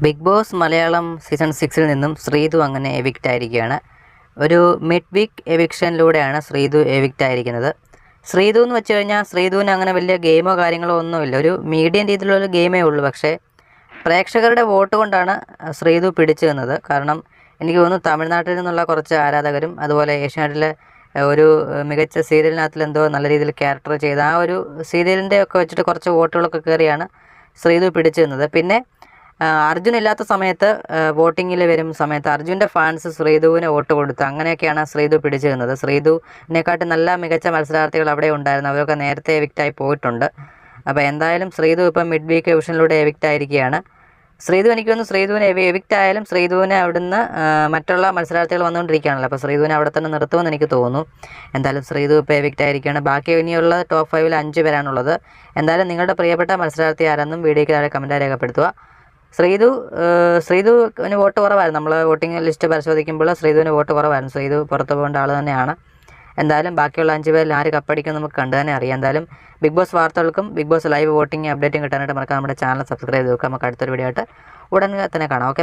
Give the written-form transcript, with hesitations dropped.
Big boss Malayalam season 6-ൽ നിന്നും ശ്രീതു അങ്ങനെ evict ആയിരിക്കുകയാണ്. ഒരു മിഡ് വീക്ക് എവിക്ഷനിലൂടെയാണ് ശ്രീതു എവിക്റ്റ് ആയിരിക്കുന്നത്. ശ്രീതു എന്ന് വെച്ച് കഴിഞ്ഞാൽ ശ്രീതുവിന് അങ്ങനെ വലിയ ഗെയിമോ കാര്യങ്ങളോ ഒന്നുമില്ല. ഒരു മീഡിയം രീതിയിലുള്ളൊരു ഗെയിമേ ഉള്ളൂ. പക്ഷേ പ്രേക്ഷകരുടെ വോട്ട് കൊണ്ടാണ് ശ്രീതു പിടിച്ചു നിന്നത്. കാരണം എനിക്ക് തോന്നുന്നു തമിഴ്നാട്ടിൽ നിന്നുള്ള കുറച്ച് ആരാധകരും അതുപോലെ ഏഷ്യാനെറ്റിലെ ഒരു മികച്ച സീരിയലിനകത്തിൽ എന്തോ നല്ല രീതിയിൽ ക്യാരക്ടർ ചെയ്ത ആ ഒരു സീരിയലിൻ്റെ ഒക്കെ വെച്ചിട്ട് കുറച്ച് വോട്ടുകളൊക്കെ കയറിയാണ് ശ്രീതു പിടിച്ചു നിന്നത്. പിന്നെ അർജുൻ ഇല്ലാത്ത സമയത്ത് വോട്ടിങ്ങിൽ വരും സമയത്ത് അർജുൻ്റെ ഫാൻസ് ശ്രീതുവിന് വോട്ട് കൊടുത്തു. അങ്ങനെയൊക്കെയാണ് ശ്രീതു പിടിച്ചു നിന്നത്. ശ്രീതുവിനെക്കാട്ടും നല്ല മികച്ച മത്സരാർത്ഥികൾ അവിടെ ഉണ്ടായിരുന്നു. അവരൊക്കെ നേരത്തെ എവിക്റ്റായി പോയിട്ടുണ്ട്. അപ്പോൾ എന്തായാലും ശ്രീതു ഇപ്പം മിഡ് വീക്ക് എവിഷനിലൂടെ എവിക്റ്റ് ആയിരിക്കുകയാണ്. ശ്രീതു എനിക്ക് തോന്നുന്നു ശ്രീതുവിന് എവിക്റ്റ് ആയാലും ശ്രീതുവിനെ അവിടുന്ന് മറ്റുള്ള മത്സരാർത്ഥികൾ വന്നുകൊണ്ടിരിക്കുകയാണല്ലോ. അപ്പോൾ ശ്രീതുവിനെ അവിടെ തന്നെ നിർത്തുമെന്ന് എനിക്ക് തോന്നുന്നു. എന്തായാലും ശ്രീതു ഇപ്പോൾ എവിക്റ്റ് ആയിരിക്കുകയാണ്. ബാക്കി ഇനിയുള്ള ടോപ്പ് 5-ൽ 5 പേരാണുള്ളത്. എന്തായാലും നിങ്ങളുടെ പ്രിയപ്പെട്ട മത്സരാർത്ഥി ആരെന്നും വീഡിയോയ്ക്ക് താഴെ കമൻറ്റായി രേഖപ്പെടുത്തുക. ശ്രീതുവിന് വോട്ട് കുറവായിരുന്നു. നമ്മൾ വോട്ടിംഗ് ലിസ്റ്റ് പരിശോധിക്കുമ്പോൾ ശ്രീതുവിന് വോട്ട് കുറവായിരുന്നു. ശ്രീതു പുറത്ത് പോകേണ്ട ആൾ തന്നെയാണ്. എന്തായാലും ബാക്കിയുള്ള 5 പേരിൽ ആര് കപ്പടിക്കും നമുക്ക് കണ്ടു തന്നെ അറിയാം. എന്തായാലും ബിഗ് ബോസ് വാർത്തകൾക്കും ബിഗ് ബോസ് ലൈവ് വോട്ടിംഗ് അപ്ഡേറ്റും കിട്ടാനായിട്ട് നമുക്ക് നമ്മുടെ ചാനൽ സബ്സ്ക്രൈബ് ചെയ്ത് നോക്കാം. നമുക്ക് അടുത്തൊരു വീഡിയോ ആയിട്ട് ഉടൻ തന്നെ കാണാം. ഓക്കെ.